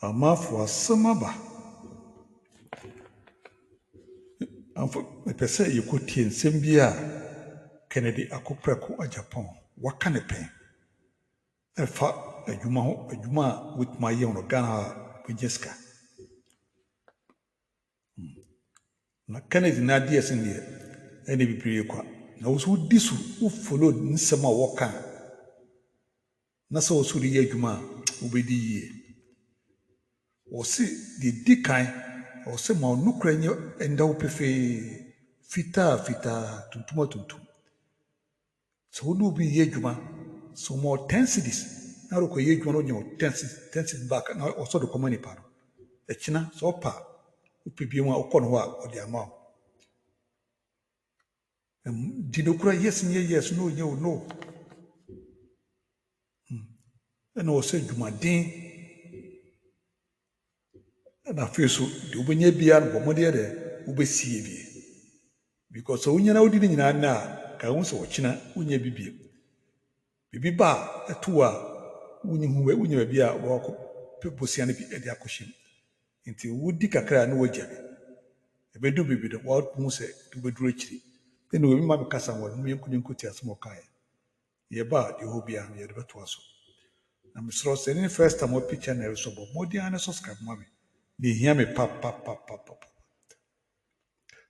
Amafo asamaba. Amfo mepese yekotie nsɛm bi a Kennedy Agyapong waka ne pɛn. Ɛfa adwuma a wotuma yɛ no Ghana a wogye sika. Na Kennedy na adeɛ sen deɛ ɛne bebree kwa. Na wo so wodi so wo follow nsɛm a wɔka. Na sɛ wo so de yɛ adwuma a wobɛdi yie. Wɔse deɛ di kan wɔse ma nokora nyɛ ɛnda wo pefee fitaa tuntum. Sɛ wode obi yɛ adwuma sɛ ɔma 10 cedis na wode yɛ adwuma no ɔnya 10 cedis back na ɔsɔ de kɔma nipa no ɛkyina sɛ ɔpa wopɛ bio mu a wokɔ no hɔ a ɔde ama wo. Di nokora yes nyɛ yes no nyɛ wo no. Ɛna ɔsɛ adwumaden ɛna afei so deɛ wobɛnya biara no bɔ mmɔdeɛ dɛ wobɛsie bie. Because sɛ wonya na wodi ne nyinaa nna a ka wo sɛ wɔkyena wonya bibie. Bibi ba a ɛto a wonya baabi a wɔkɔ bosia no bi de akɔhyɛ mu. Nti wodi kakra na wagya bi. Ɛbɛdu bibi do wɔahu sɛ wobɛduru akyiri. Ɛna obi ma mekasa wɔ no yɛnkɔti asɛm ɔkaeɛ. Yɛba a deɛ hɔ biara no yɛde bɛtoa so. Na mesrɛ sɛ ne first time picture na ɛresɔ bɔ mmɔden ne subscribe ma me. Na ehia me pa.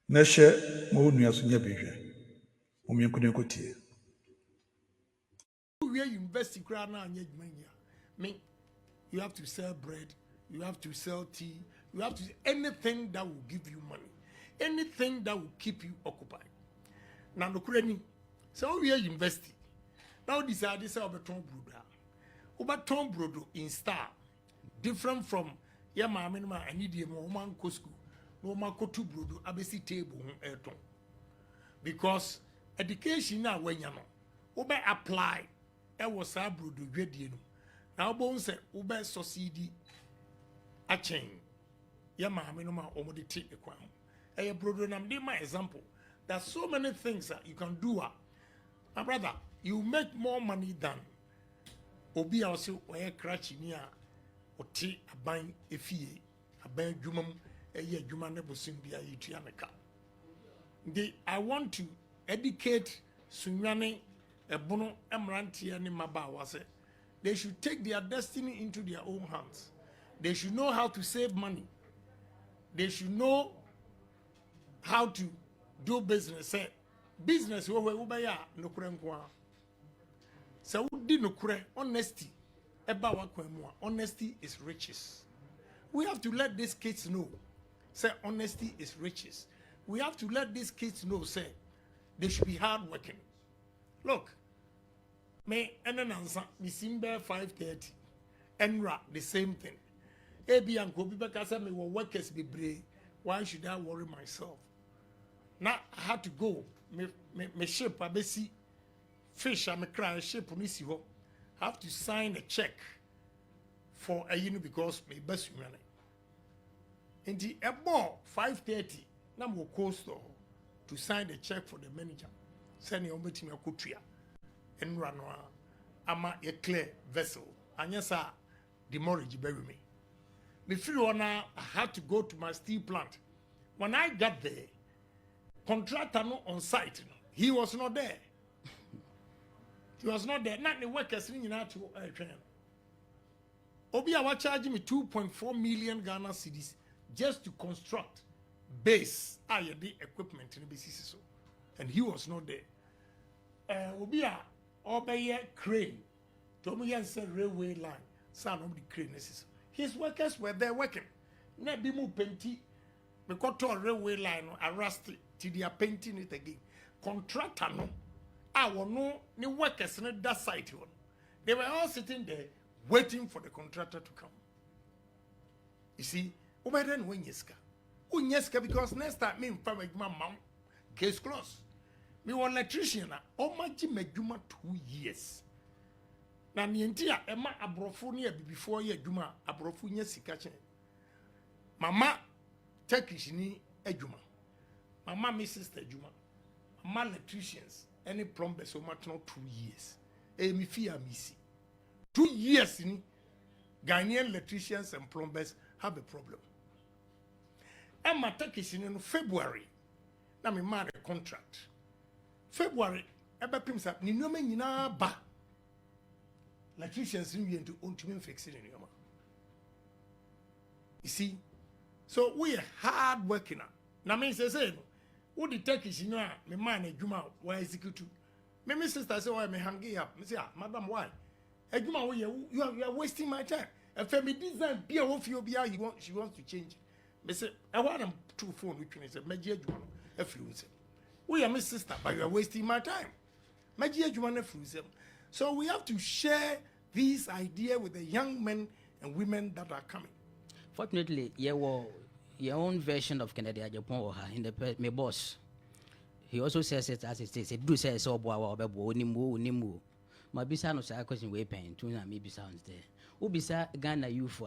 Na hyɛ ma wo nua so nya behwɛ. Mo yɛnkɔtie. We invest in me, you have to sell bread, you have to sell tea, you have to anything that will give you money, anything that will keep you occupied. Now no kurani, so we are investing. Now decide this about Tom Brodo in star, different from ya mama I need a woman ko school, no man ko to brodo abesi table because education now when you know, apply. I was a brodo dwedie no na obon se wo be succeed a chain ya maame no ma omode te ekwan e brodo nam dey my example. There's so many things that you can do. My brother, you make more money than obi also oye crachi ni a oti aban efie aban dwumam eye dwuma ne bosim bia yitua meka. I want to educate sunwane ebono emrantia ni mabawa say they should take their destiny into their own hands. They should know how to save money. They should know how to do business. Say business we ubaya nokure nko a. Say udi nokure honesty eba wakwemu. Honesty is riches. We have to let these kids know. Say honesty is riches. We have to let these kids know say they should be hardworking. Look, me and an answer, December 5:30, Enra, the same thing. Ebi and Kobi Bakasa me were workers be brave. Why should I worry myself? Now I had to go. Me ship, I see fish, I'm a cry ship on this. I have to sign a check for a unit because me best money. In the about 5:30, now we coastal to sign the check for the manager. Send your meeting a kutria and run ama a clear vessel. And yes, sir, the mortgage bury me. Before now, I had to go to my steel plant. When I got there, contractor no on site, he was not there. He was not there. Not the workers in to train. Obia was charging me 2.4 million Ghana cedis just to construct base the equipment in the BCC. And he was not there. Obia obey crane. Tomi said railway line. Son of the crane. His workers were there working. Ne bimu penti. Because to railway line arrested till they are painting it again. Contractor no. Our no ni workers in that site. They were all sitting there waiting for the contractor to come. You see, Ubedan Winyeska. Unyeska because next time me from my mom case closed. Me was electrician omaji medjuma 2 years. Na nientia ema abrofo ne before ye adwuma abrofo nya sika chen. Mama Turkish ni adwuma. Mama me sister adwuma. Mama electricians any plumbers so much not 2 years. E mi fi amisi. 2 years ni Ghanaian electricians and plumbers have a problem. And my Turkish in February, now me marry a contract. February, ebe pims up, ni nome nyina ba. Electricians in to ultimate fixing in your. You see, so we are hard working. Now me say, who the Turkish me man a juma why execute. Me sister say why me hang up. Me say, madam, why? A juma you are wasting my time. A family design be a wolf you be she wants to change. Me say, I want them two phone which one is a major juma a fluence. We are my sister, but you are wasting my time. Major juma a fluence. So we have to share this idea with the young men and women that are coming. Fortunately, your own version of Kennedy Agyapong in the my boss. He also says it as it is. He do say so boy nimu. My bisa no say question we pen to na me bisa on there. Ubisa Ghana youth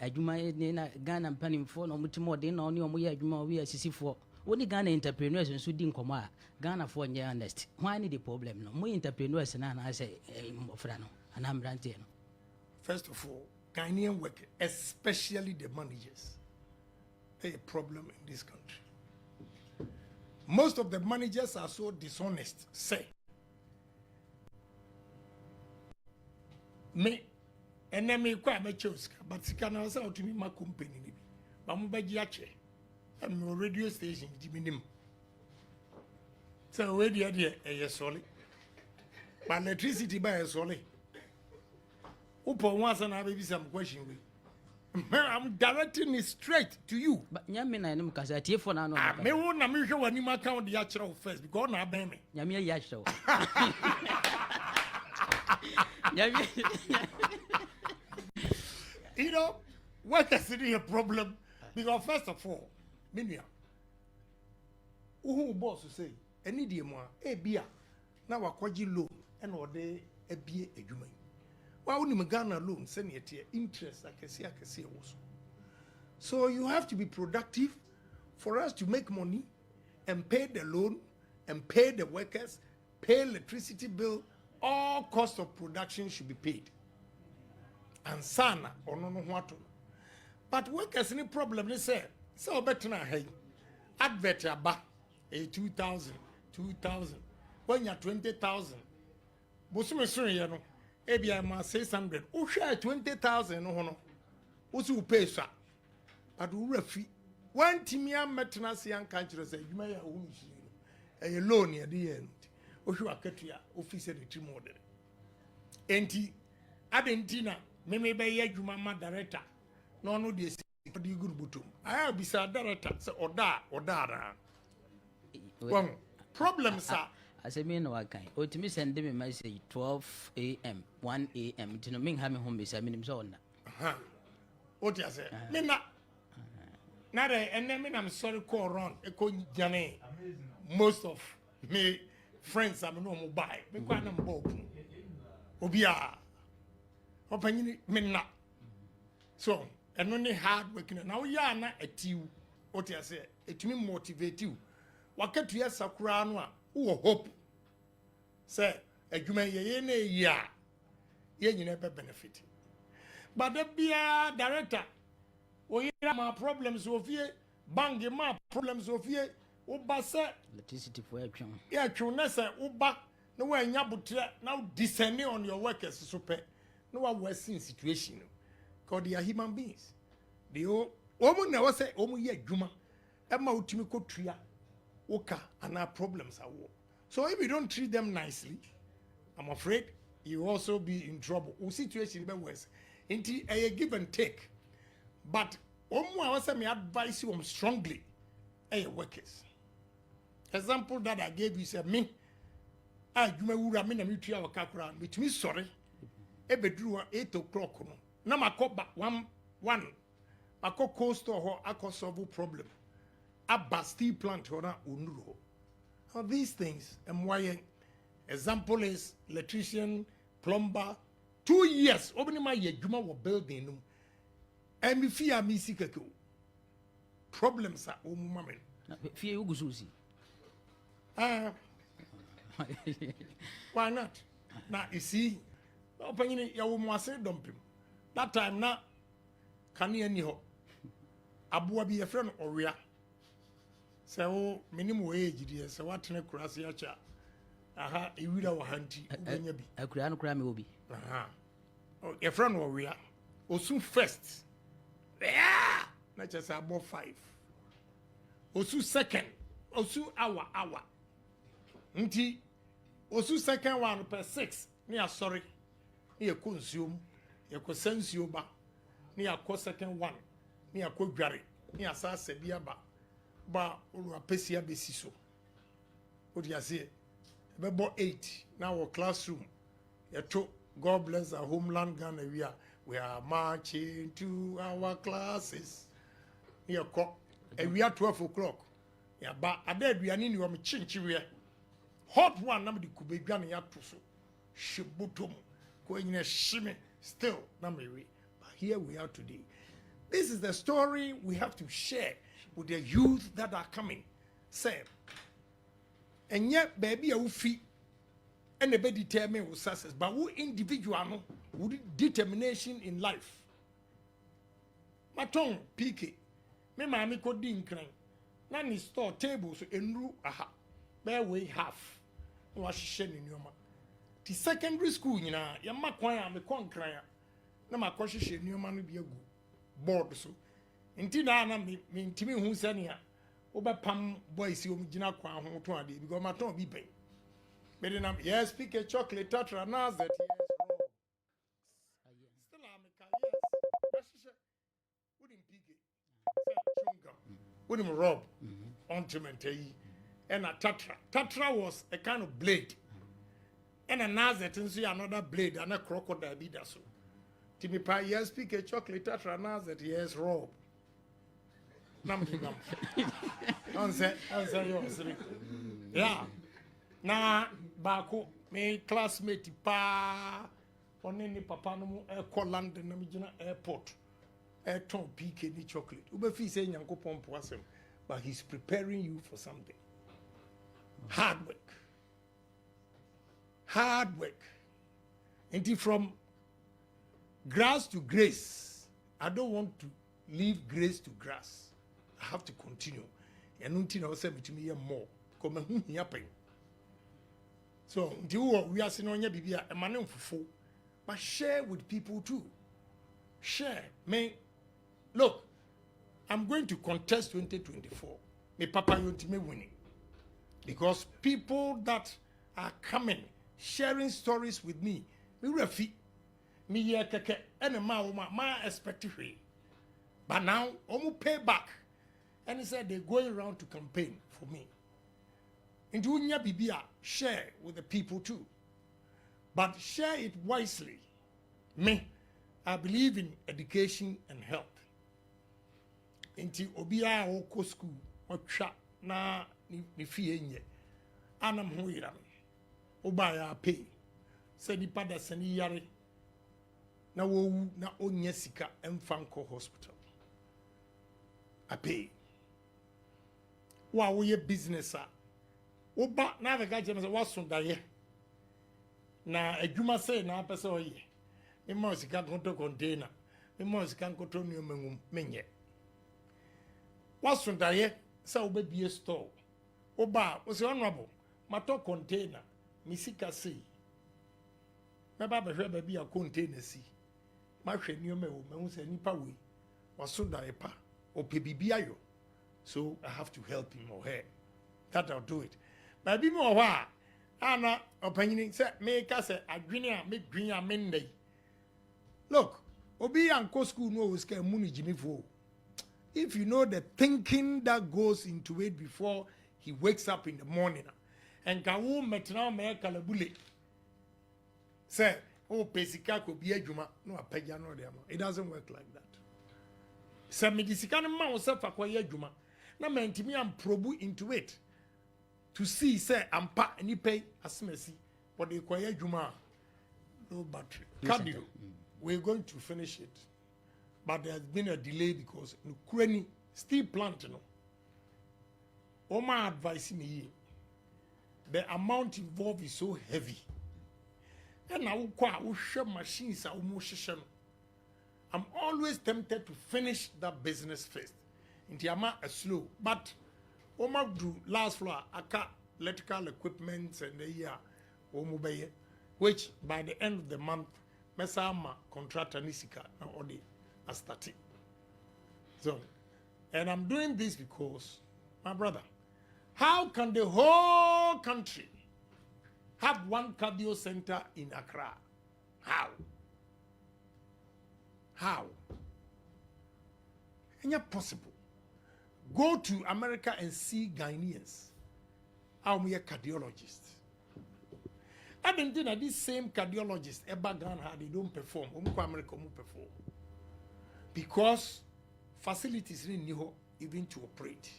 adwuma na Ghana mpanimfo na mutimo de na oni omo ye adwuma we asisifo. Woni Ghana entrepreneurs nso di nkoma a Ghana for nye honest. Why ni the problem no? Mo entrepreneurs na say mofra no. Anambrante no. First of all, Ghanaian workers, especially the managers, are a problem in this country. Most of the managers are so dishonest. Say, me, and then me quite me chose, but can also to me my company. But I'm and my radio station minimum. So where the idea is solid, but electricity by a solid. Upo once and I baby some question with. I'm directing it straight to you. But Yamina and Mukasa for now. I may want to make sure when you count the actual first because now bear me. Yamia Yasho. You know, workers is a problem because first of all, Minia, who boss to say, any dear more, a beer, now a quadri loan and or day a beer a human. Why wouldn't you Ghana loan send it here interest? I can see also. So you have to be productive for us to make money and pay the loan and pay the workers, pay electricity bill. All cost of production should be paid. And sana or no what. But workers any problem they say so better now hey advert ba a 2,000 when you're 20,000 bosume so you know ABI ma 600. Who share 20,000 no no. Who pay sa. But who refi. One timia maintenance young country say you may have a loan at the end. Who should a officer the team order. Enti Adentina me be ye juma director. No the good butum. I have be director say oda. One problems are I say me no kind. O to me send me message 12 a.m. 1 a.m. to no me have me home be say me so na. What you say? Me na. Na dey and then I'm sorry call run e ko jane. Most of me friends am no mo buy. Me kwa na mo Obia. Opanyi me na. So, and only hard working. Now ya na etiu. What you say? It me motivate you. Wakati ya sakura no a wo hope say adwuma ye na ya ye nyina be benefit but the bia director o yira ma problems of ye bang ma problems of ye wo ba say electricity for atwon ya twon na say wo ba na wo anya butre now descending on your workers so pe no wa worsening situation because they are human beings they o mo na wo say o mo ye adwuma e ma utimi kotua woka and our problems are war. So if you don't treat them nicely, I'm afraid you also be in trouble. The situation be worse. Until a give and take. But I me advise you strongly workers. Example that I gave you said me you may wura me na me tua wakakura with me sorry e bedru 8 o'clock no na makoba one mako coast or akọ solve problem a steel plant or unuro. Now these things and why example is electrician, plumber, 2 years opening my juma were building and me fear me sikako. Problems are moment. Fear you gususi. Why not? Now you see, opening your mwase dumping. that time na kanea ni ho aboa bi yefre no owea se wo minim wo age die se watene kurase acha aha ewira wo hanti ubenya bi akura no kura me obi aha yefre no owea osu first yeah na chesa abo 5 osu second osu hour nti osu second one per 6 ni asori ni ekonsuom ekosansuo ba ni akọ second one ni akọ dware ni asase bia ba olu apesia besi so odi ase bebo 8 na wo classroom yeto God bless our homeland Ghana we are marching to our classes ni akọ ewia 12 o'clock ya ba ada aduane ni wo me chinchiwe hot one na me de kubedwane ya to so shibutom ko nyina shime still na me but here we are today. This is the story we have to share with the youth that are coming. Say, and yet, baby, I will fee and the baby determine with success, but who individual no, with determination in life. My tongue, pique, me mammy could dink crank. Nanny store tables in rue aha, bear way half. Was she in your man? The secondary school, you know, your maquire, me conquer. Na makoshi she new man be a good board so nti na me ntimi hu sene a obepam boys o mgina kwa ho to ade because my ton bi pen me dey na yes pick a chocolate tatra na that yes still am ka yes wouldn't pick it chunga wouldn't rob ontiment and a tatra was a kind of blade and a nazet and see another blade and a crocodile be that so Timmy Pie, yes, pick a chocolate tatra that yes, rob. Answer yours. Yeah. Na bako me classmate pa on any papa no call London na airport. Ton PK ni chocolate. Ube fi say nyanko pompo asem, but he's preparing you for something. Hard work. Hard work. And from grass to grace. I don't want to leave grace to grass. I have to continue. And until I say to me more. Come here, so we are seeing on your baby a man for but share with people too. Share. Me, look, I'm going to contest 2024. Me papa you me winning. Because people that are coming, sharing stories with me, me refi. Me ye keke ene ma expect it. But now omu pay back and he said they're going around to campaign for me. Into unya bibia share with the people too, but share it wisely. Me, I believe in education and health. Into obia oko school otwa na ni fie nye anam ho yira me obaya pay say di pada sani yare na wo na onya sika emfanko hospital I pay wa wo ye business a wo ba na the guy say waso daye na adwuma say na pese oye me mo sika konto container me mo sika konto nu mangum menye waso daye say wo be bie store wo ba wo say honorable mato container mi sika say me ba be hwe ba bia container si ma hwe nioma wo me hu say nipa we waso daye pa opebibia yo. So I have to help him or her. That I'll do it. But be more why Anna opinion say make us a green make green a Monday. Look, Obi and Co school knows can money Jimmy for. If you know the thinking that goes into it before he wakes up in the morning and can metna me kalabule. Say, oh pesika could be a juma, no a pejano de. It doesn't work like that. Say me disikana ma yourself akwa juma. Na mentimi am probe into it to see say ampa any pay asemesi but they kwaya juma no battery cardio we're going to finish it but there has been a delay because nukreni steel plant no all my advice me the amount involved is so heavy and now wo kwa wo hwe machines a wo mo hwehwe no I'm always tempted to finish that business first. Into ama a slow, but Oma do last floor, aka electrical equipment and the year, which by the end of the month, Mesama contractor Nisika now already has started. So, and I'm doing this because, my brother, how can the whole country have one cardio center in Accra? How? How? It's not possible. Go to America and see Ghanaians. How many cardiologists? I didn't think that these same cardiologists, they don't perform. America perform. Because facilities in New even to operate.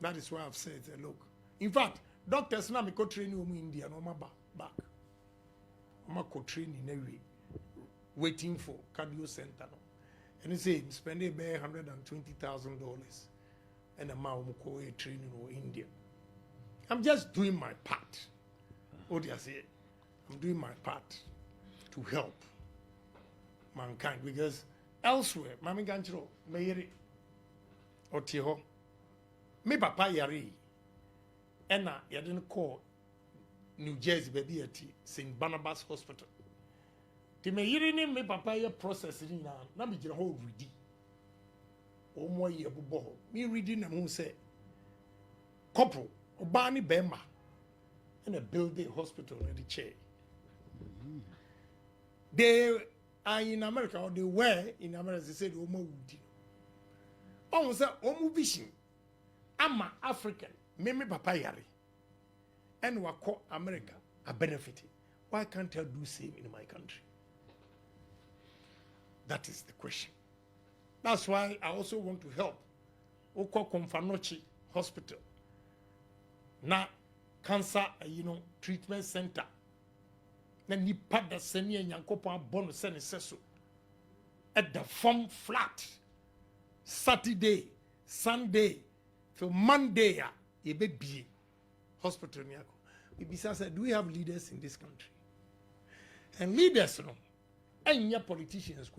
That is why I've said, look. In fact, doctors now go train in India, no back. I'm go train in every waiting for cardio center. And he said, spending $120,000 and a man go training in India. I'm just doing my part. What do you say? I'm doing my part to help mankind because elsewhere, Mami Ganchiro, Mayeri, Otiho, me papa yari, ena you didn't call New Jersey baby at St. Barnabas Hospital. The Mayeri me papa ya processing na me jira ho ready. O mo ye bubo. Me reading them who say couple obani bema in a building hospital in the chair. They are in America, or they were in America. They said, "Omo woody." Omo say, "Omo vision." I'm African. Me papa yari. And we call America a benefit. Why can't I do same in my country? That is the question. That's why I also want to help. Oko Konfanochi Hospital. Na cancer, treatment center. Then you put the senior Yankopa bonus send seso at the farm flat. Saturday, Sunday, for Monday, a baby hospital. Bibisa said, do we have leaders in this country? And leaders, and your politicians,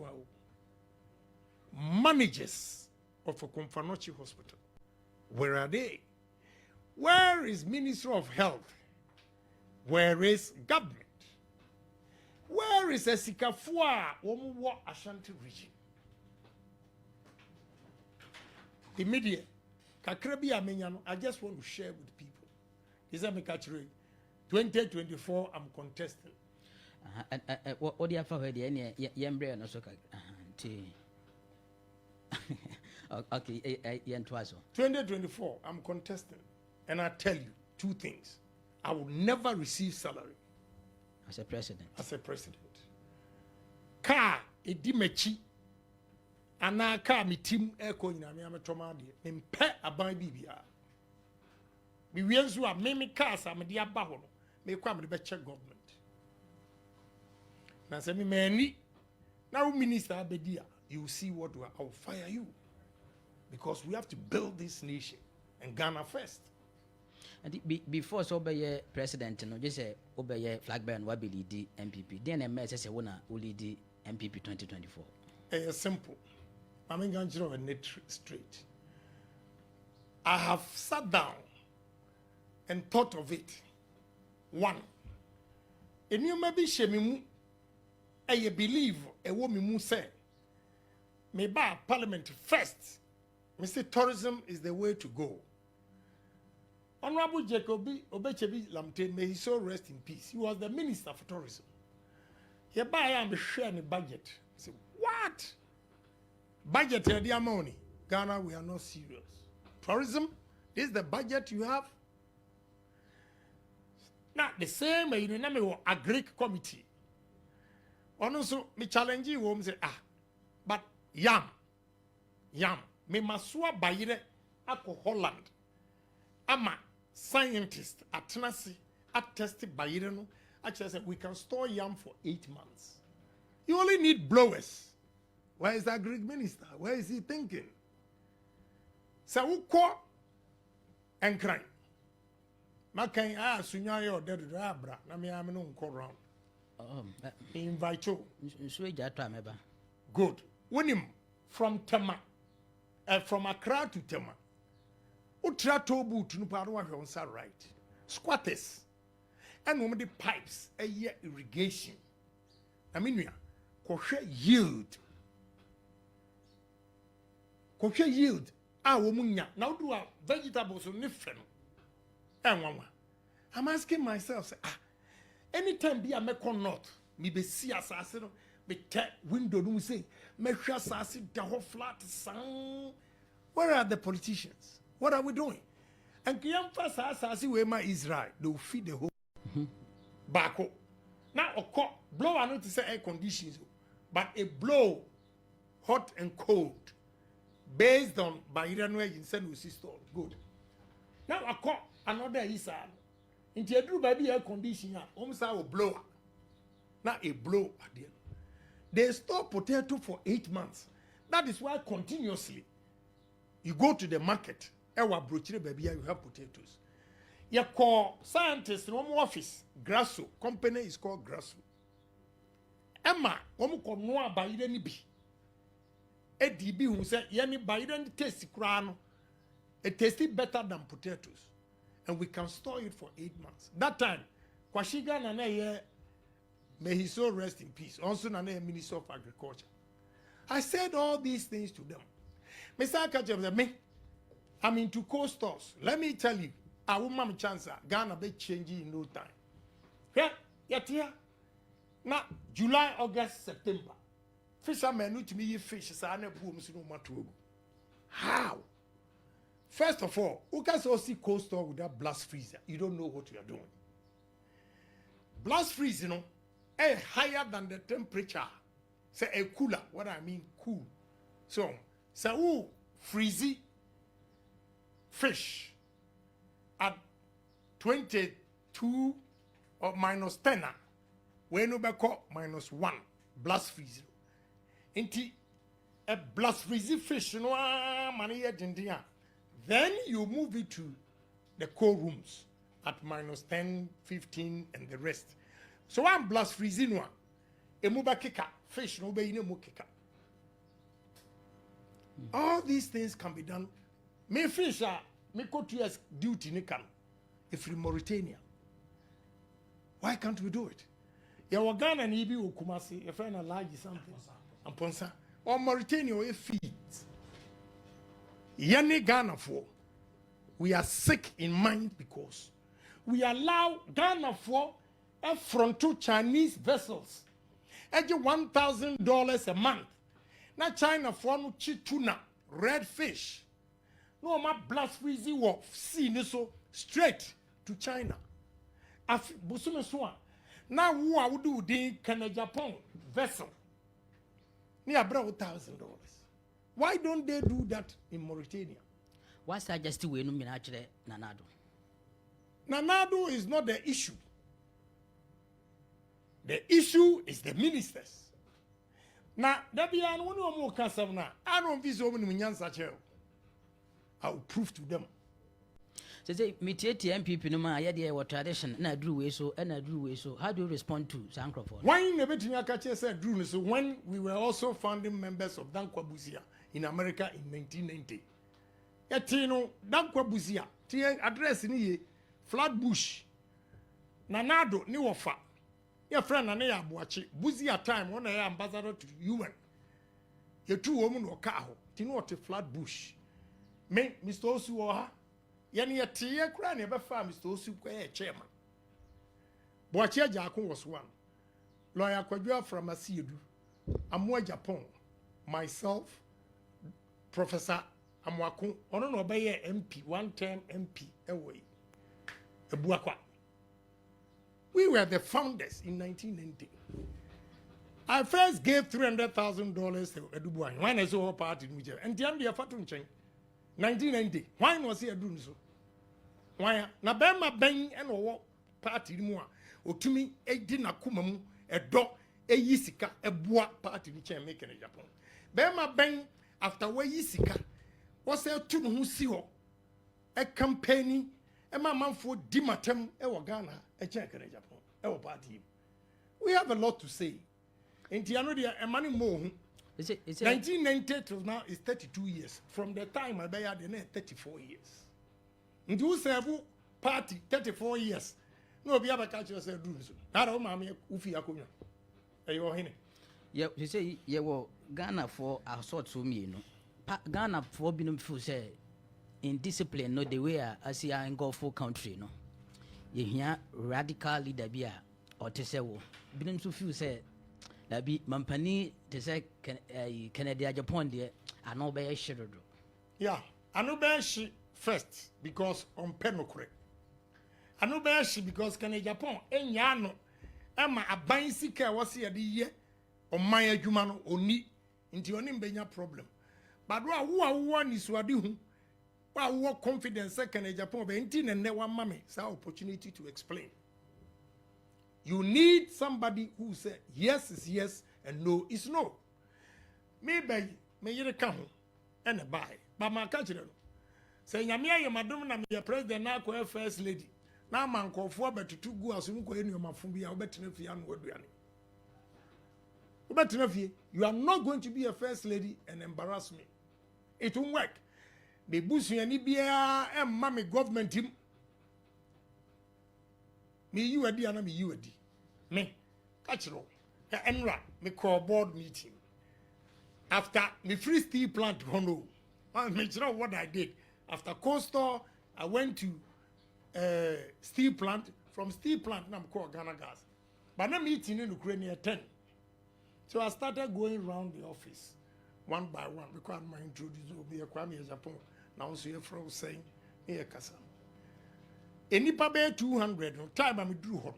managers of a Konfanochi Hospital. Where are they? Where is Minister of Health? Where is government? Where is Esikafua Omuwa Ashanti region? The media, Kakrebi Amenyano, I just want to share with people. This is a 2024, I'm contesting. What do you have for the Yembre and also? Okay, 2024, I'm contesting. And I tell you two things. I will never receive salary. As a president. As a president. Car, a dimechi, and I car me team echo in a tomadi, and pet a by BBR. We will so a many cars, I'm a dear bahono, may come the better government. Now, say me, many now, Minister Abedia, you see what I will fire you because we have to build this nation and Ghana first. And before so be president, no, just say obey flag bearer and wabili di MPP. Then a message say wanna only di MPP 2024. It's simple. I'm going to a net straight. I have sat down and thought of it. One, and you maybe shemimu, I believe a woman say, may buy parliament first. Mr. Tourism is the way to go. Honorable Jacobi Obechebi Lamte, may he so rest in peace. He was the Minister for Tourism. He buy am share the budget. I say, what? Budget the money. Ghana, we are not serious. Tourism, this is the budget you have. Now the same you know a Greek committee. Also, me challenge you say but yam, me masua bayire ako Holland. Ama scientists at Tennessee at tested by Ireno actually said we can store yam for 8 months. You only need blowers. Where is that Greek minister? Where is he thinking? So who call and cry? Makan sunyayo dead abra. Na me am no call round. Invite you. So you just try me ba. Good. When him from Tema, from Accra to Tema, Utra Tobu to Nuparwa on right. Squatters. And women the pipes, a year irrigation. I mean, we are yield. Koshe yield. Womunya. Now do our vegetables on different. And one. I'm asking myself, say, anytime be a make or not, me be see assassin, be tap window, do say, make sure assassin the whole flat sound. Where are the politicians? What are we doing? And Kiyam first assassin where my Israel, they will feed the whole back. Now, of course, blow are not to say air conditions, but a blow hot and cold based on Biden way in San Francisco. Good. Now, of course, another Israel. Into a drew baby air conditioner, almost our blower. Not a blow at the end. They store potato for 8 months. That is why continuously you go to the market, baby, you have potatoes. You call scientists in one office, Grasso, company is called Grasso. Emma, one call no by any be. Eddie B who said, Yanni Biden tasty crown, it tasted better than potatoes. And we can store it for 8 months. That time, Kwashiga Nane, may he so rest in peace. Also, Nane, Minister of Agriculture. I said all these things to them. Mr. Akajem, me, I'm into co-stores. Let me tell you, I will mam chance Ghana be changing in no time. Yet here, now July, August, September. Fishermen need to me fish, so I never no. How? First of all, who can so see cold store with that blast freezer? You don't know what you are doing. Blast freeze, higher than the temperature. Say a cooler. What I mean, cool. So who freezy fish at 22 or minus 10, when you back -1 blast freeze. Inti a blast freezy fish, no money yet in there. Then you move it to the cold rooms at -10, 15, and the rest. So I'm blast freezing one. A muba kicker, fish no be no kicker. All these things can be done. Me fish me go to years duty nikan. If in Mauritania. Why can't we do it? Ya Ghana and Ibi Ukumasi, a friend large something. And Ponsa. Or Mauritania we feet. Yanni Ghana for. We are sick in mind because we allow Ghana for a frontal Chinese vessels. At $1,000 a month. Now China for no tuna, red fish. No ma blast freezy wolf, see so straight to China. Af busume swan. Now who I would do the Kennedy Agyapong vessel. Near $1,000. Why don't they do that in Mauritania? What's that just way no actually Nanado? Nanado is not the issue. The issue is the ministers. Now, that be an one more cancer now. I don't visit women in Yansa. I'll prove to them. So say me MPP no ma ya what tradition na drew way so and I drew way so. How do you respond to Sancroft? Why in the Betty said drew so when we were also founding members of Dankwa Buzia in America in 1990. Yatino Dankwa Buzia, Tia address ni Flatbush. Nanado ni wafa. Your friend and I watch Buzia time when I am ambassador to UN. Your 2 women were car. Do you know what a Flatbush? Me, Mr. Osuoha. Yani a tear cry never found Mr. Osu chairman. Boachia Jakun was one. Lawyer Kwadua from Asiedu, Amwa Japan, myself, Professor Amwakun, on no bay MP, 1-term MP away. A Buakwa. We were the founders in 1990. I first gave $300,000 to Edubuan when I saw a party in Nigeria. And the Ambia Fatun Chain, 1990. Why was he doing so? Why? Na Bema Bang and a party more. Or to me, a dinner kumamu, a dog, a yisika, a bois party which I make in Japan. Bema Bang after way yisika was there two who see a campaign. A man for Dimatem, a Ghana, a check in Japan, our party. We have a lot to say. In Tianodia, a money more. It's 1990 till now is 32 years. From the time I buy the net 34 years. And you serve party 34 years. No, be able to catch yourself doing so. Not all mammy, Ufi Akunya. Are you in it? Yeah, you say, yeah, well, Ghana for a sort to me, you know. Ghana for being say in discipline, no, the way I see I go for country, no. You hear radical leader be or to say, well, being to feel say, that be Mampani to say, Kennedy Agyapong there, I know by a shadow. Yeah, I know by she first because on penocre. I know by she because Kennedy Agyapong, and Yano, Emma a bicycle was here the year. On my jumano oni into your name problem. But who are one is what do who confidence second Japan and never mammy sa opportunity to explain. You need somebody who say yes is yes and no is no. Maybe may you come and a buy. But my country say Yamia madam na me president na ko first lady. Now man call for better to go as you go in your mafumbi I bet if you you are not going to be a first lady and embarrass me. It won't work. The bush and Ibia and mammy government him. Me you a and me you a d. Me catch it all. Enra me call board meeting. After me free steel plant hono. I make sure what I did. After coastal, I went to steel plant. From steel plant, now I'm called Ghana Gas. But now meeting in Ukraine 10. So I started going around the office one by one because I'm introduced to Kennedy Agyapong. Now so you're from saying, here Kasa. Any pabe 200 no time I drew home.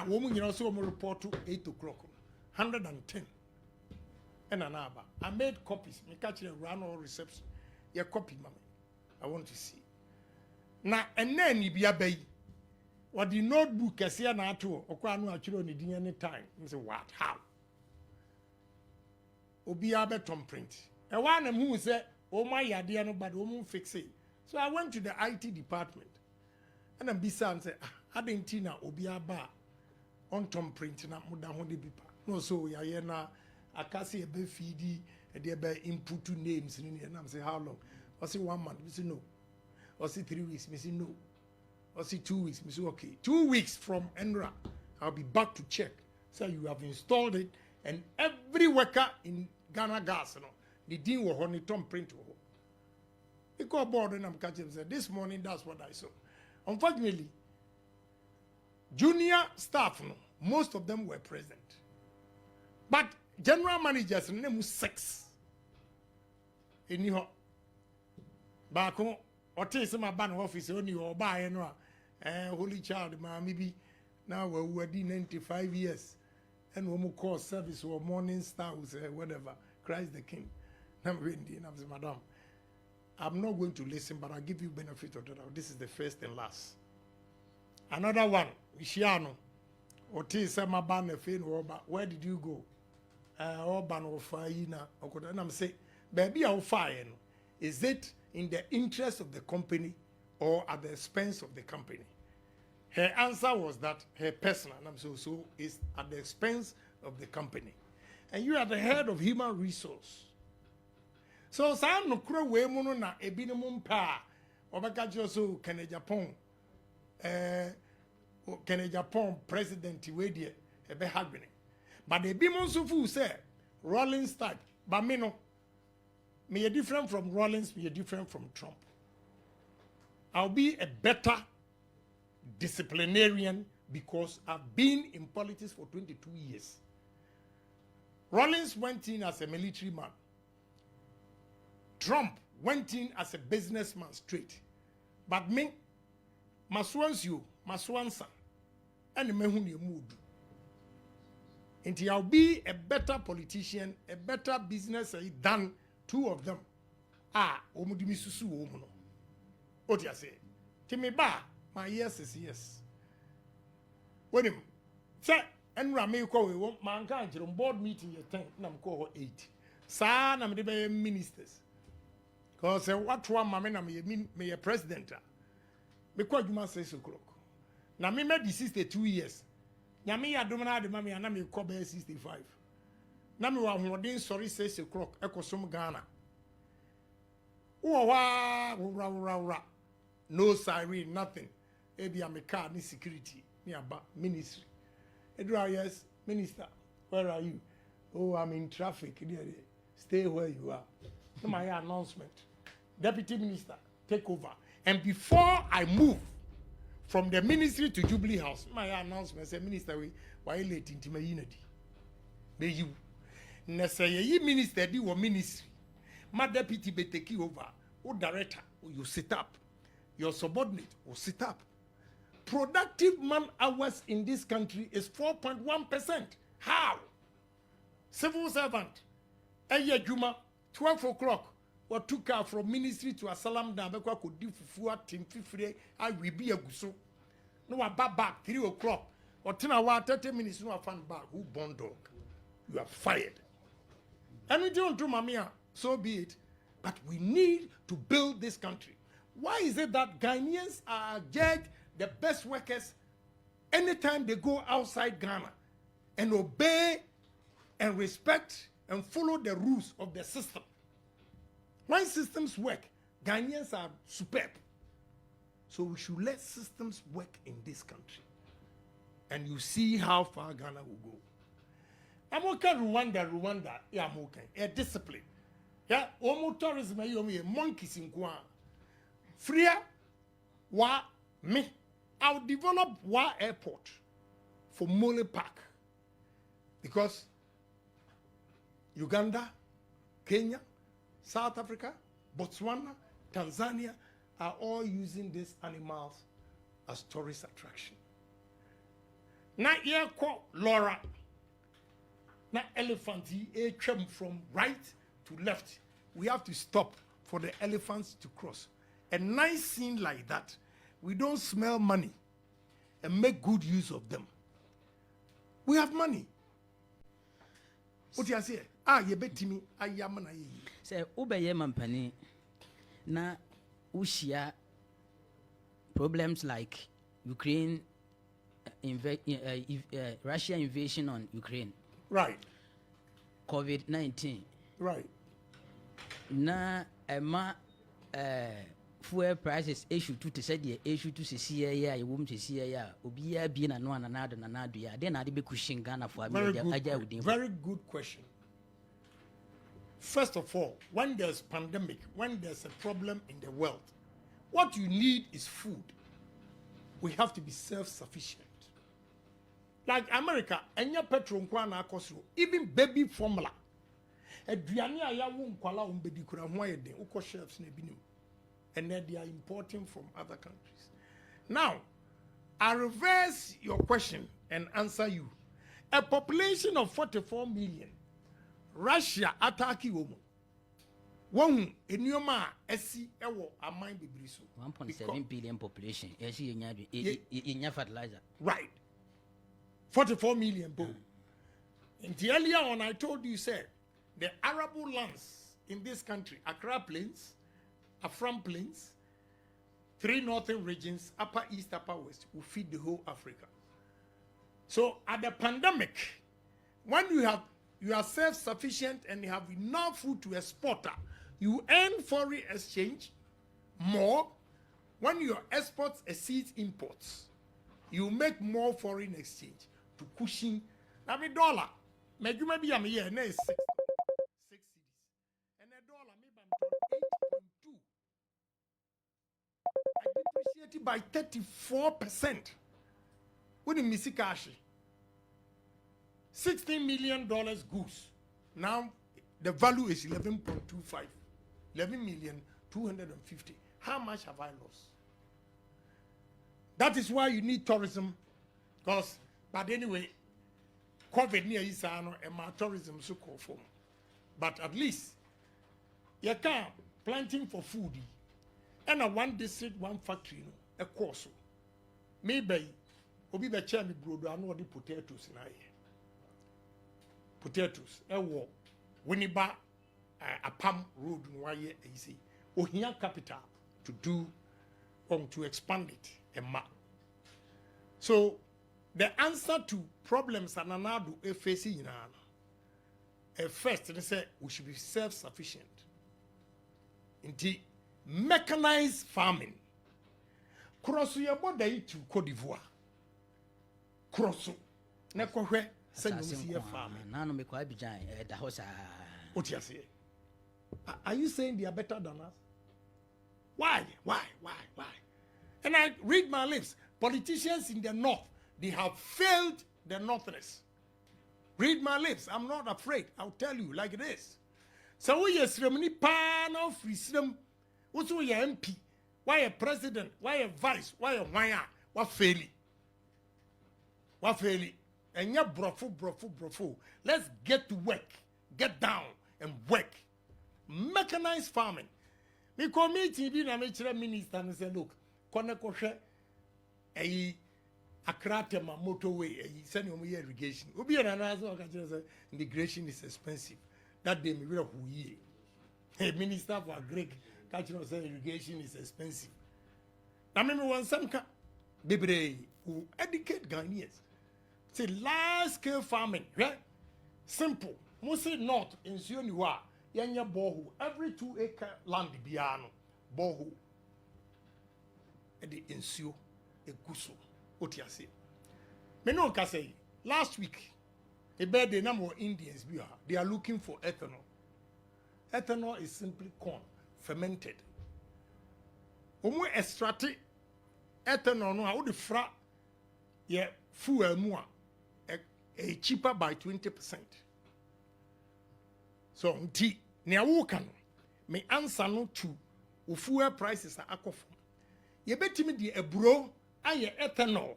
Woman you also report to 8 o'clock. 110. And an hour. I made copies. Me catch a run or reception. Your copy, mommy. I want to see. Now and then you be a baby. What the notebook can see na to okwanu achiro ni din any time. I say what? How? Obi abeton print. E one am who say o my yade no but o mun fix it. So I went to the IT department. And I'm bisa and say adenti na obi aba on tom print na muda ho de bipa. No so ya ye na akase e be feedi e de be input names ni na am say how long? I say 1 month. Me say no. I say 3 weeks. Me say no. I see 2 weeks. I say, okay, 2 weeks from Enra, I'll be back to check. So you have installed it, and every worker in Ghana Gas, you know, the dean will honey Tom print. He got bored and I'm catching him. Said, this morning, that's what I saw. Unfortunately, junior staff, you know, most of them were present. But general managers, name was 6. Anyhow, back home. Or take some ban office only or buy holy child, maybe now we're 95 years and we will call service or morning star who say whatever, Christ the King. I'm Madam, I'm not going to listen, but I'll give you benefit of the doubt. This is the first and last. Another one, Ishiano, or take some ban where did you go? Orban or Faina, and I'm saying, baby, I'll fire. Is it in the interest of the company or at the expense of the company? Her answer was that her personal, and I'm so is at the expense of the company. And you are the head of human resource. So some no crow we mono na ebinum pa obaka so Kennedy Agyapong president we dey e be hagwene. But the bimon so fu say Rollins type, but me no. Me are different from Rollins, me are different from Trump. I'll be a better disciplinarian because I've been in politics for 22 years. Rollins went in as a military man. Trump went in as a businessman straight. But me, maswansio, maswansa, and me who you mood. Until I'll be a better politician, a better business than 2 of them. Omudimi susu omuno. What you say? Timi ba, my yes is yes. When him say enra me ko we man kan jiro board meeting ye 10 na ko 8. Sa na me be ministers. Cause what one mama na me president. Me ko adwuma 6 o'clock. Na me 62 years. Nyame ya domina de mama na me ko be 65. na me wa hoden sorry 6 o'clock ekosom Ghana wo wa no siren nothing ebi am car ni security ni aba ministry edura yes minister where are you? Oh, I'm in traffic. Stay where you are. No, my announcement. Deputy Minister, take over. And before I move from the ministry to Jubilee House, my announcement said, Minister, why late into my unity? May you. Nesay minister di or ministry. My deputy be take over. O director, you sit up. Your subordinate will sit up. Productive man hours in this country is 4.1%. How? Civil servant, Eye Juma, 12 o'clock, or took her from ministry to Asalam Dambekwa could do for Tim Fifre, I will be a guso. No, about back 3 o'clock, or 10 hours, 30 minutes, no, I found back. Who born dog? You are fired. And we don't do Mamia, so be it. But we need to build this country. Why is it that Ghanaians are judged the best workers anytime they go outside Ghana and obey and respect and follow the rules of the system? When systems work, Ghanaians are superb. So we should let systems work in this country. And you see how far Ghana will go. I'm okay, Rwanda, yeah, I'm okay. A discipline. Yeah, omo tourism, a monkeys in Guam. Freer, wa, me. I'll develop wa airport for Mole Park. Because Uganda, Kenya, South Africa, Botswana, Tanzania are all using these animals as tourist attraction. Now here call Laura. Now elephant he came from right to left. We have to stop for the elephants to cross. A nice scene like that, we don't smell money and make good use of them. We have money. What you say? You bet me. I am na ye. Say obeye mampani na ushia problems like Ukraine Russia invasion on Ukraine. Right. COVID-19. Right. Na ema fuel prices issue to say the issue to see ya you won't see ya obiya bi na no anado ya then ade be kushin Ghana for very good question. First of all, when there's pandemic, when there's a problem in the world, what you need is food. We have to be self-sufficient. Like America, enya petrol nkwana akosro, even baby formula. Aduane a yawo nkwala umbedi kura ho ayeden, uko chefs na binim. And then they are importing from other countries. Now, I reverse your question and answer you. A population of 44 million, Russia attack you. One enyoma esi ewo amine bebriso 1.7 billion population. Esi yenya fertilizer. Right. 44 million bo. And earlier on I told you said the arable lands in this country, Accra Plains, Afram Plains, 3 northern regions, Upper East, Upper West, will feed the whole Africa. So at the pandemic, when you are self-sufficient and you have enough food to export, you earn foreign exchange more. When your exports exceed imports, you make more foreign exchange to cushion. I mean, dollar, maybe I'm here, and it's 6 cities. And a dollar, maybe I'm 8.2. I depreciated by 34%. What do you miss cash? $16 million goods. Now the value is 11.25. 11,250,000. How much have I lost? That is why you need tourism. Because, but anyway, COVID near is and my tourism so called for. But at least you can planting for food. And a one district, one factory, a course. Maybe obi be chair me brodo anu the potatoes na here. Potatoes. Ewo Winneba Apam Road no waye easy. Ohia capital to do to expand it and ma. So the answer to problems ananado e facing first they say we should be self-sufficient. Indeed, mechanized farming. Cross your body to Cote d'Ivoire. Cross. Nekohwe say you see a farming. Nano me kwa bijan da hosa. What you say? Are you saying they are better than us? Why? And I read my lips. Politicians in the north, they have failed the northerners. Read my lips. I'm not afraid. I'll tell you like it is. So we are ceremony pan of freedom. What's we MP? Why a president? Why a vice? Why a wire? What failing? What failing? And yeah, brofu. Let's get to work. Get down and work. Mechanized farming. Me committee be na me chere minister and say, look, kone kohwe akrate ma motorway send you irrigation. Obi na na so ka chere say irrigation is expensive. That day me we who ye. Hey, minister for agric ka chere say irrigation is expensive. Na me want some ka bebre who educate Ghanaians. Say large scale farming, right? Simple. Mostly not in Sioniwa. Yanya bohu every 2-acre land biano bohu and the ensure a guso otiase. Me no ka say last week a bed the number of Indians they are looking for ethanol. Ethanol is simply corn fermented. Omo extract ethanol no how the fra ye fuel mu a cheaper by 20%. So nti nea wo ka no me answer no to fuel prices are akofo. Ye betimi de eburo aye ethanol.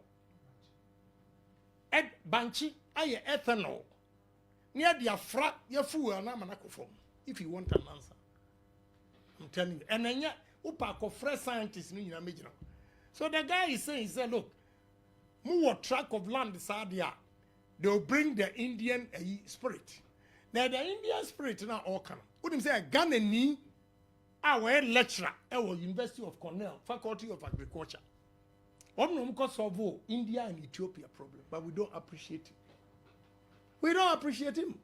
Banchi aye ethanol. Near the afra ye fuel na manakofo. If you want an answer. I'm telling you. And then ya upa fresh scientists ni nyina mejina. So the guy is saying, he said, look, more tract of land sadia. They'll bring the Indian spirit. Now the Indian spirit now all can. What him say a Ghanaian our lecturer at University of Cornell, Faculty of Agriculture. One solve India and Ethiopia problem, but we don't appreciate him. We don't appreciate him.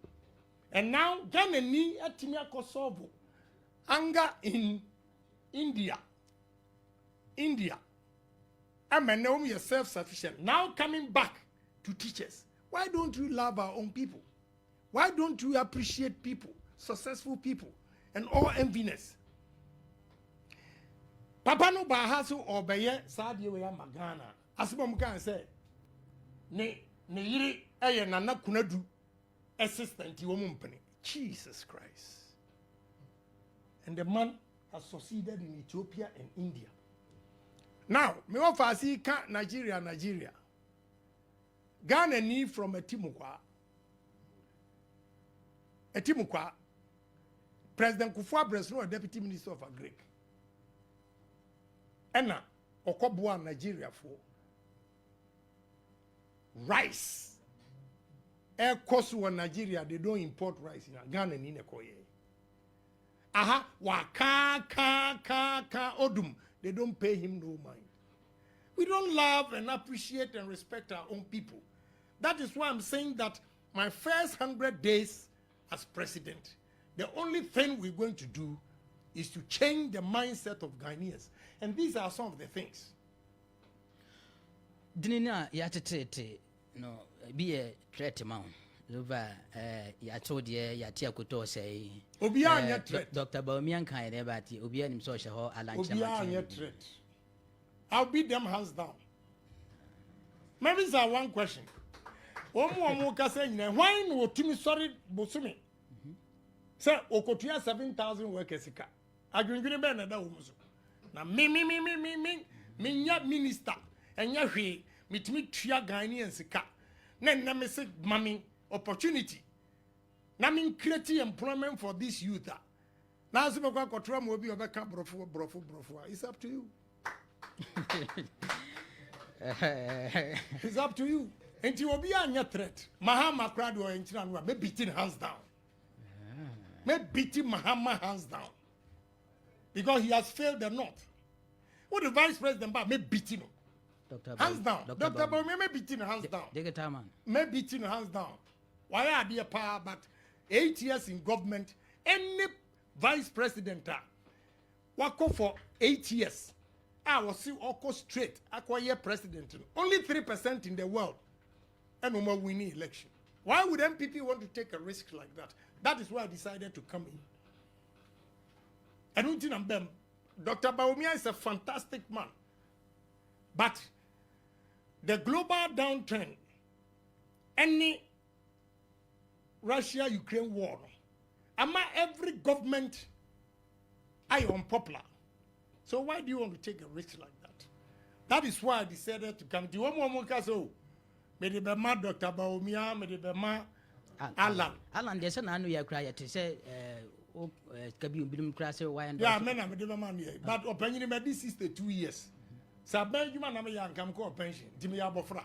And now Ghanaian at Timia solve anger in India. I mean, now we are self-sufficient. Now coming back to teachers. Why don't we love our own people? Why don't you appreciate people, successful people, and all enviness? Papa no bahasu obeye sadie we magana. Asibom kan say ne yiri eye nana kunadu assistant wo mumpani. Jesus Christ. And the man has succeeded in Ethiopia and India. Now, me want to see Nigeria. Ghana need from Etimukwa, President Kufuor Bresno, Deputy Minister of Agric. Enna Okobua Nigeria for rice. Air cost in Nigeria, they don't import rice in Ghana in Nekoye. Aha, wa ka odum. They don't pay him no mind. We don't love and appreciate and respect our own people. That is why I'm saying that my first 100 days as president, the only thing we're going to do is to change the mindset of Ghanaians. And these are some of the things. Dinina yatete no be a threat amount. Over yatodie yatia kuto say Obia threat. Dr. Baumian kind about Obia him social hall Obia threat. I'll beat them hands down. Maybe it's one question. Omo kasa nyina why no timi sorry bosumi. Say okotua 7,000 workers ka. Adwendwene be na da wo so. Na me nya minister enya hwe mitimi tua Ghanaians ka. Na me say mami opportunity. Na me create employment for this youth. Na so be kwa kotra mo obi obeka brofo. It's up to you. It's up to you. And you will be a threat. Mahama Krado and China may beating hands down. May beating Mahama hands down. Because he has failed the North. What the vice president may beating him. Hands down. Dr. Bau may beating hands down. May beating hands down. Why are they a power? But 8 years in government, any vice president wako for 8 years. I was see Oko straight, acquire president. Only 3% in the world. And no more winning election. Why would MPP want to take a risk like that? That is why I decided to come in. I don't think I'm Dr. Bawumia is a fantastic man. But the global downtrend, any Russia-Ukraine war, every government are unpopular. So why do you want to take a risk like that? That is why I decided to come. Do you want more so? Maybe Dr. Bawumia, maybe Alan. Alan, there's an annual cry to say, yeah, but opinion made this is the 2 years. Saben you man na me yan kam ko pension. Dimi abofra.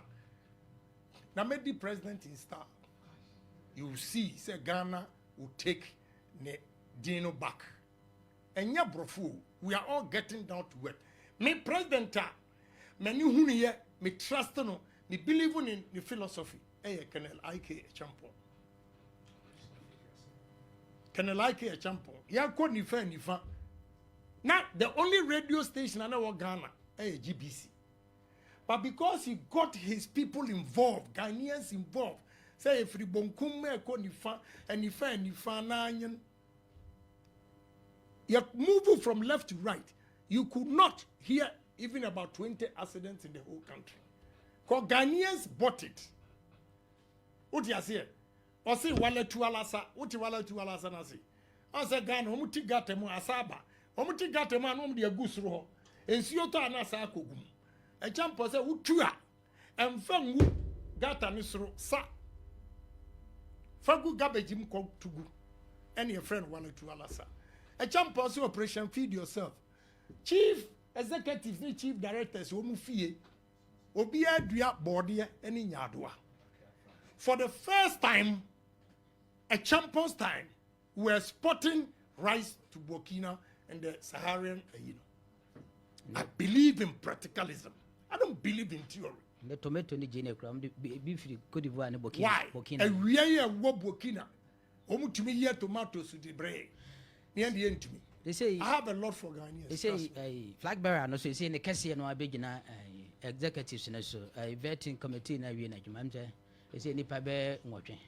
Na me the president in star. You see, say Ghana will take ne Dino back. And ya brofu, we are all getting down to work. Me president me ni hunu ye, me trust no, me believe in the philosophy. Kennedy Agyapong. Kennedy Agyapong. Ya ko ni fa. Now the only radio station I know Ghana, GBC. But because he got his people involved, Ghanaians involved, say if you bonkume ko ni fa na anyen. You move from left to right. You could not hear even about 20 accidents in the whole country. Because Ghanaians bought it. What you say? Or say wale tu alasa. What you wale tu alasa na say? I say Ghana, omuti gatemu asaba. Omuti gatemu anom de agusro. Ensuo to anasa akogum. E champo say utua. Emfa ngu gata ni soro sa. Fagu gabejim ko tugu. And your friend wale tu alasa. A champion operation feed yourself. Chief executives ni chief directors omu fie. Obi adua board any nyadwa. For the first time, a champion's time, we are spotting rise to Burkina and the Saharan. I believe in practicalism. I don't believe in theory. The tomato ni jene kram beef Cote d'Ivoire and Burkina. Why? Burkina. A real Burkina. Omu to me here tomatoes to the bread. Near the end to me. They say I have a lot for Ghanaians. They say flag bearer no so say the Cassia no abegina executives na so vetting committee na wi na dwuma mje. They say nipa be nwotwe.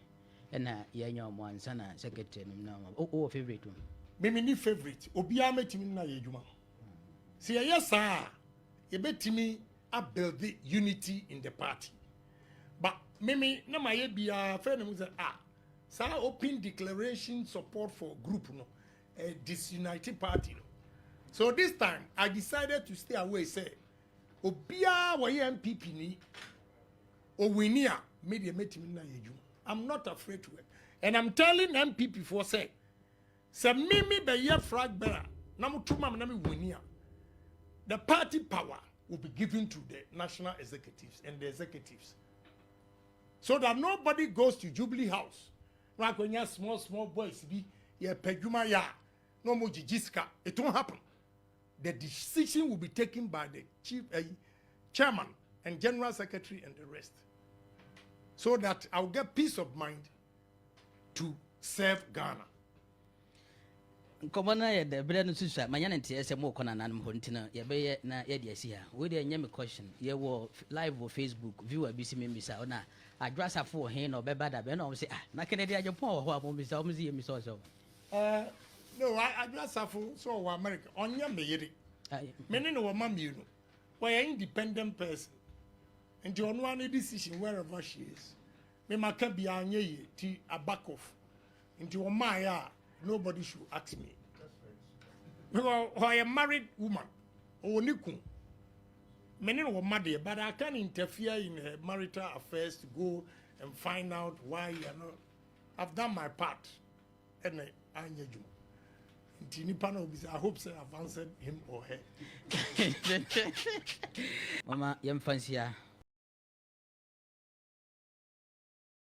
Na yenya mo ansa na secretary no na favorite one. Me ni favorite. Obi a metimi na ye dwuma. See yes sir. E betimi a build the unity in the party. But me na my bia friend mu say sa open declaration support for group no. A disunited party. So this time, I decided to stay away. Say, Obia wa MPP ni, Owinia media meeting na yeju. I'm not afraid to work, and I'm telling MPP for say mimi be ye flag bearer. Namu tuma nami winia. The party power will be given to the national executives and the executives, so that nobody goes to Jubilee House. Like when you small boys be ye pejuma ya. No more jijiska. It won't happen. The decision will be taken by the chief chairman and general secretary and the rest, so that I'll get peace of mind to serve Ghana. Komana ye de bre no susa manya nte ese mo kona nanum ho ntina ye be ye na ye de asi ha we de nya me question ye wo live wo Facebook viewer bi si me mbisa ona adwasa fo he no be bada be no say na Kennedy Agyapong ho abo mbisa o mzi ye mbisa so no I just suffer so America onya me yiri me no ma mienu we are independent person and you know any decision wherever she is me maka bia anya ye ti aback off into o ma ya nobody should ask me. Because I am a married woman, or Nikun. Many of mother, but I can't interfere in her marital affairs to go and find out why you are not. I've done my part, and I need you. I hope so I've answered him or her. Mama, yam fancy.